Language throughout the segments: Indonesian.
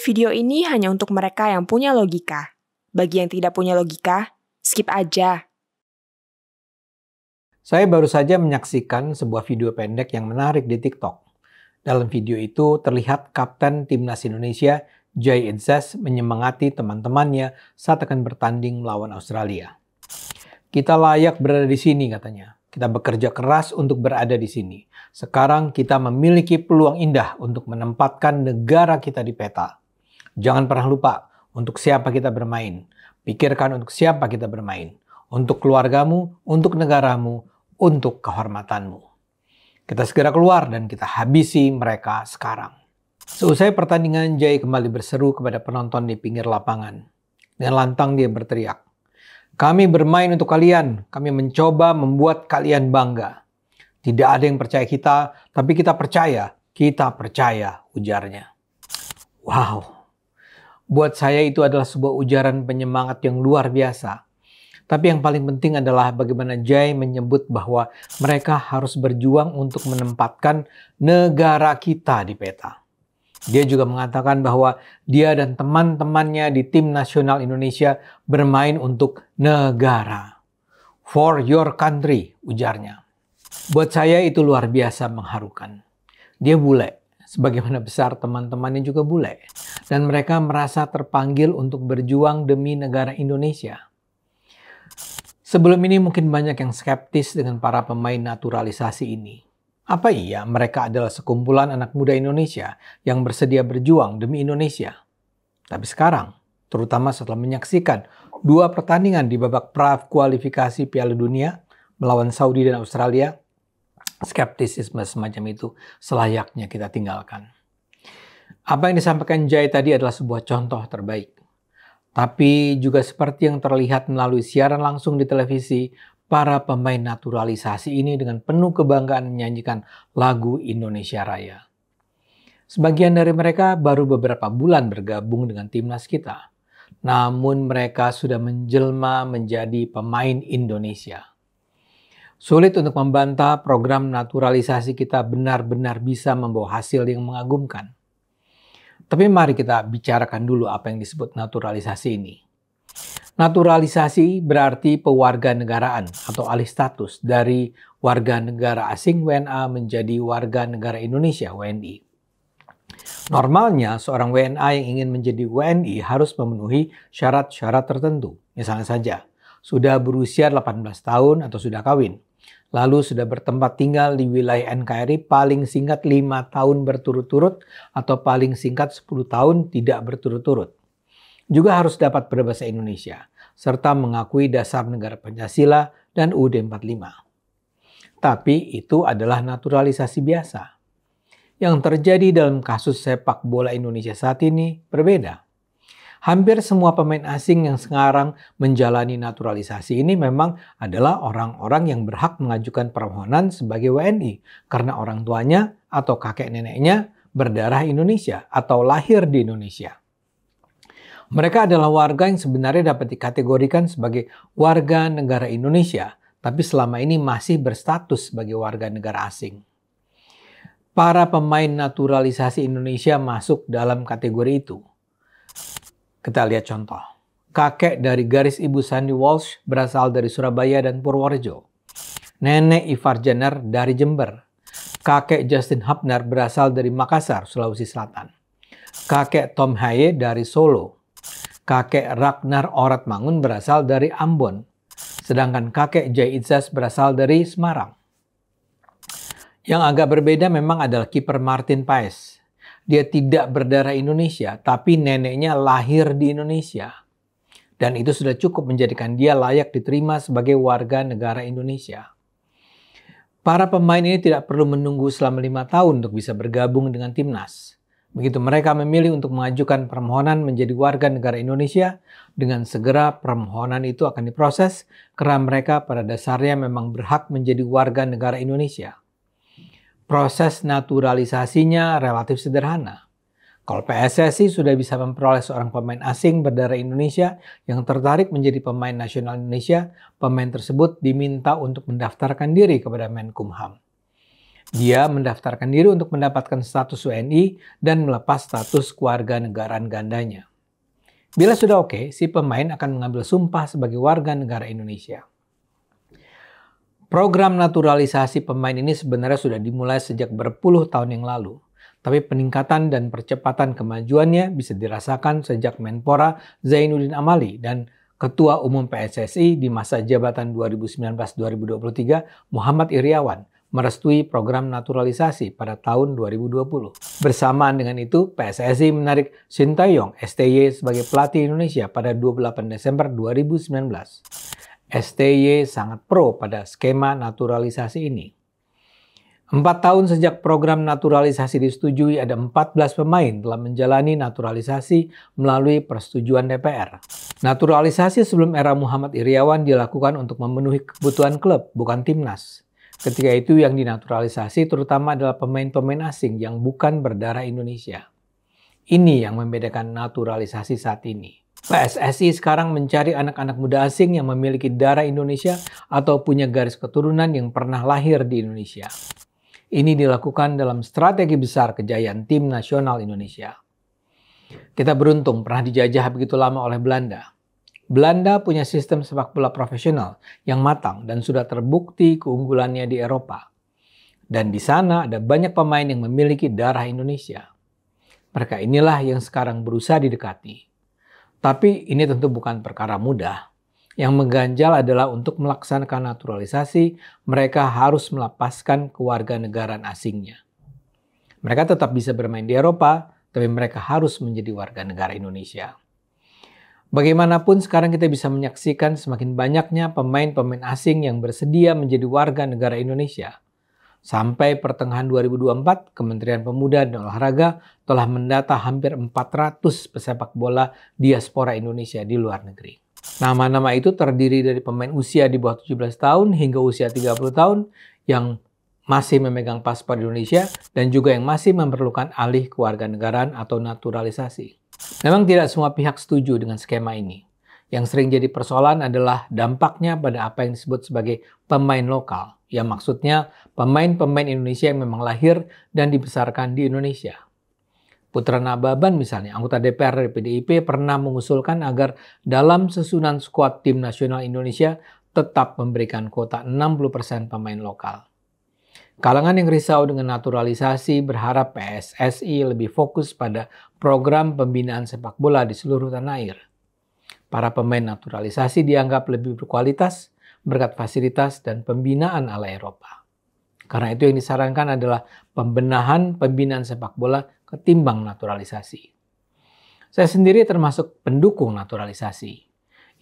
Video ini hanya untuk mereka yang punya logika. Bagi yang tidak punya logika, skip aja. Saya baru saja menyaksikan sebuah video pendek yang menarik di TikTok. Dalam video itu terlihat Kapten Timnas Indonesia, Jay Itzes, menyemangati teman-temannya saat akan bertanding melawan Australia. Kita layak berada di sini, katanya. Kita bekerja keras untuk berada di sini. Sekarang kita memiliki peluang indah untuk menempatkan negara kita di peta. Jangan pernah lupa untuk siapa kita bermain. Pikirkan untuk siapa kita bermain. Untuk keluargamu, untuk negaramu, untuk kehormatanmu. Kita segera keluar dan kita habisi mereka sekarang. Seusai pertandingan, Jay kembali berseru kepada penonton di pinggir lapangan. Dengan lantang dia berteriak, "Kami bermain untuk kalian. Kami mencoba membuat kalian bangga. Tidak ada yang percaya kita, tapi kita percaya. Kita percaya," ujarnya. Wow. Buat saya itu adalah sebuah ujaran penyemangat yang luar biasa. Tapi yang paling penting adalah bagaimana Jay menyebut bahwa mereka harus berjuang untuk menempatkan negara kita di peta. Dia juga mengatakan bahwa dia dan teman-temannya di tim nasional Indonesia bermain untuk negara. For your country, ujarnya. Buat saya itu luar biasa mengharukan. Dia bule, sebagaimana besar teman-temannya juga bule. Dan mereka merasa terpanggil untuk berjuang demi negara Indonesia. Sebelum ini mungkin banyak yang skeptis dengan para pemain naturalisasi ini. Apa iya mereka adalah sekumpulan anak muda Indonesia yang bersedia berjuang demi Indonesia? Tapi sekarang, terutama setelah menyaksikan 2 pertandingan di babak pra-kualifikasi Piala Dunia melawan Saudi dan Australia, skeptisisme semacam itu selayaknya kita tinggalkan. Apa yang disampaikan Jay tadi adalah sebuah contoh terbaik. Tapi juga seperti yang terlihat melalui siaran langsung di televisi, para pemain naturalisasi ini dengan penuh kebanggaan menyanyikan lagu Indonesia Raya. Sebagian dari mereka baru beberapa bulan bergabung dengan timnas kita. Namun mereka sudah menjelma menjadi pemain Indonesia. Sulit untuk membantah program naturalisasi kita benar-benar bisa membawa hasil yang mengagumkan. Tapi mari kita bicarakan dulu apa yang disebut naturalisasi ini. Naturalisasi berarti pewarganegaraan atau alih status dari warga negara asing WNA menjadi warga negara Indonesia WNI. Normalnya seorang WNA yang ingin menjadi WNI harus memenuhi syarat-syarat tertentu. Misalnya saja, sudah berusia 18 tahun atau sudah kawin. Lalu sudah bertempat tinggal di wilayah NKRI paling singkat 5 tahun berturut-turut atau paling singkat 10 tahun tidak berturut-turut. Juga harus dapat berbahasa Indonesia, serta mengakui dasar negara Pancasila dan UUD 45. Tapi itu adalah naturalisasi biasa. Yang terjadi dalam kasus sepak bola Indonesia saat ini berbeda. Hampir semua pemain asing yang sekarang menjalani naturalisasi ini memang adalah orang-orang yang berhak mengajukan permohonan sebagai WNI karena orang tuanya atau kakek neneknya berdarah Indonesia atau lahir di Indonesia. Mereka adalah warga yang sebenarnya dapat dikategorikan sebagai warga negara Indonesia, tapi selama ini masih berstatus sebagai warga negara asing. Para pemain naturalisasi Indonesia masuk dalam kategori itu. Kita lihat contoh. Kakek dari garis ibu Sandy Walsh berasal dari Surabaya dan Purworejo. Nenek Ivar Jenner dari Jember. Kakek Justin Hubner berasal dari Makassar, Sulawesi Selatan. Kakek Tom Haye dari Solo. Kakek Ragnar Oratmangun berasal dari Ambon. Sedangkan kakek Jay Itzes berasal dari Semarang. Yang agak berbeda memang adalah kiper Martin Paes. Dia tidak berdarah Indonesia, tapi neneknya lahir di Indonesia. Dan itu sudah cukup menjadikan dia layak diterima sebagai warga negara Indonesia. Para pemain ini tidak perlu menunggu selama 5 tahun untuk bisa bergabung dengan timnas. Begitu mereka memilih untuk mengajukan permohonan menjadi warga negara Indonesia, dengan segera permohonan itu akan diproses karena mereka pada dasarnya memang berhak menjadi warga negara Indonesia. Proses naturalisasinya relatif sederhana. Kalau PSSI sudah bisa memperoleh seorang pemain asing berdarah Indonesia yang tertarik menjadi pemain nasional Indonesia, pemain tersebut diminta untuk mendaftarkan diri kepada Menkumham. Dia mendaftarkan diri untuk mendapatkan status WNI dan melepas status kewarganegaraan gandanya. Bila sudah oke, si pemain akan mengambil sumpah sebagai warga negara Indonesia. Program naturalisasi pemain ini sebenarnya sudah dimulai sejak berpuluh tahun yang lalu. Tapi peningkatan dan percepatan kemajuannya bisa dirasakan sejak Menpora Zainuddin Amali dan Ketua Umum PSSI di masa jabatan 2019-2023 Muhammad Iryawan merestui program naturalisasi pada tahun 2020. Bersamaan dengan itu, PSSI menarik Sintayong STY sebagai pelatih Indonesia pada 28 Desember 2019. STY sangat pro pada skema naturalisasi ini. 4 tahun sejak program naturalisasi disetujui, ada 14 pemain telah menjalani naturalisasi melalui persetujuan DPR. Naturalisasi sebelum era Muhammad Iryawan dilakukan untuk memenuhi kebutuhan klub, bukan timnas. Ketika itu yang dinaturalisasi terutama adalah pemain-pemain asing yang bukan berdarah Indonesia. Ini yang membedakan naturalisasi saat ini. PSSI sekarang mencari anak-anak muda asing yang memiliki darah Indonesia atau punya garis keturunan yang pernah lahir di Indonesia. Ini dilakukan dalam strategi besar kejayaan tim nasional Indonesia. Kita beruntung pernah dijajah begitu lama oleh Belanda. Belanda punya sistem sepak bola profesional yang matang dan sudah terbukti keunggulannya di Eropa. Dan di sana ada banyak pemain yang memiliki darah Indonesia. Mereka inilah yang sekarang berusaha didekati. Tapi ini tentu bukan perkara mudah. Yang mengganjal adalah untuk melaksanakan naturalisasi, mereka harus melepaskan kewarganegaraan asingnya. Mereka tetap bisa bermain di Eropa, tapi mereka harus menjadi warga negara Indonesia. Bagaimanapun sekarang kita bisa menyaksikan semakin banyaknya pemain-pemain asing yang bersedia menjadi warga negara Indonesia. Sampai pertengahan 2024, Kementerian Pemuda dan Olahraga telah mendata hampir 400 pesepak bola diaspora Indonesia di luar negeri. Nama-nama itu terdiri dari pemain usia di bawah 17 tahun hingga usia 30 tahun yang masih memegang paspor Indonesia dan juga yang masih memerlukan alih kewarganegaraan atau naturalisasi. Memang tidak semua pihak setuju dengan skema ini. Yang sering jadi persoalan adalah dampaknya pada apa yang disebut sebagai pemain lokal. Yang maksudnya pemain-pemain Indonesia yang memang lahir dan dibesarkan di Indonesia. Putra Nababan misalnya, anggota DPR dari PDIP pernah mengusulkan agar dalam susunan skuad tim nasional Indonesia tetap memberikan kuota 60% pemain lokal. Kalangan yang risau dengan naturalisasi berharap PSSI lebih fokus pada program pembinaan sepak bola di seluruh tanah air. Para pemain naturalisasi dianggap lebih berkualitas, berkat fasilitas dan pembinaan ala Eropa. Karena itu yang disarankan adalah pembenahan pembinaan sepak bola ketimbang naturalisasi. Saya sendiri termasuk pendukung naturalisasi.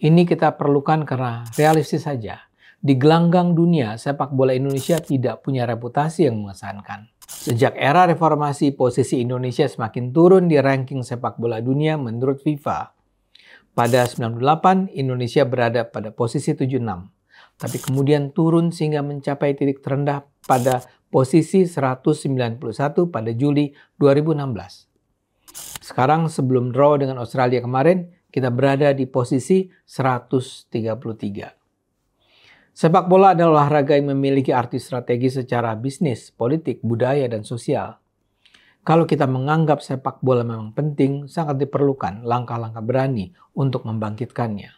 Ini kita perlukan karena realistis saja. Di gelanggang dunia, sepak bola Indonesia tidak punya reputasi yang mengesankan. Sejak era reformasi, posisi Indonesia semakin turun di ranking sepak bola dunia menurut FIFA. Pada 1998, Indonesia berada pada posisi 76. Tapi kemudian turun sehingga mencapai titik terendah pada posisi 191 pada Juli 2016. Sekarang sebelum draw dengan Australia kemarin, kita berada di posisi 133. Sepak bola adalah olahraga yang memiliki arti strategi secara bisnis, politik, budaya, dan sosial. Kalau kita menganggap sepak bola memang penting, sangat diperlukan langkah-langkah berani untuk membangkitkannya.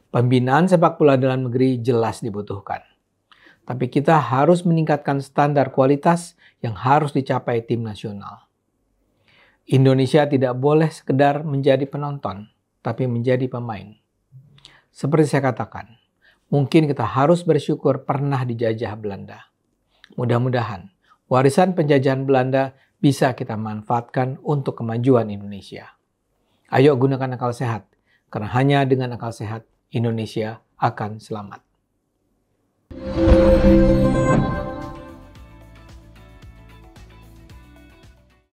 Pembinaan sepak bola dalam negeri jelas dibutuhkan. Tapi kita harus meningkatkan standar kualitas yang harus dicapai tim nasional. Indonesia tidak boleh sekedar menjadi penonton, tapi menjadi pemain. Seperti saya katakan, mungkin kita harus bersyukur pernah dijajah Belanda. Mudah-mudahan warisan penjajahan Belanda bisa kita manfaatkan untuk kemajuan Indonesia. Ayo gunakan akal sehat, karena hanya dengan akal sehat Indonesia akan selamat.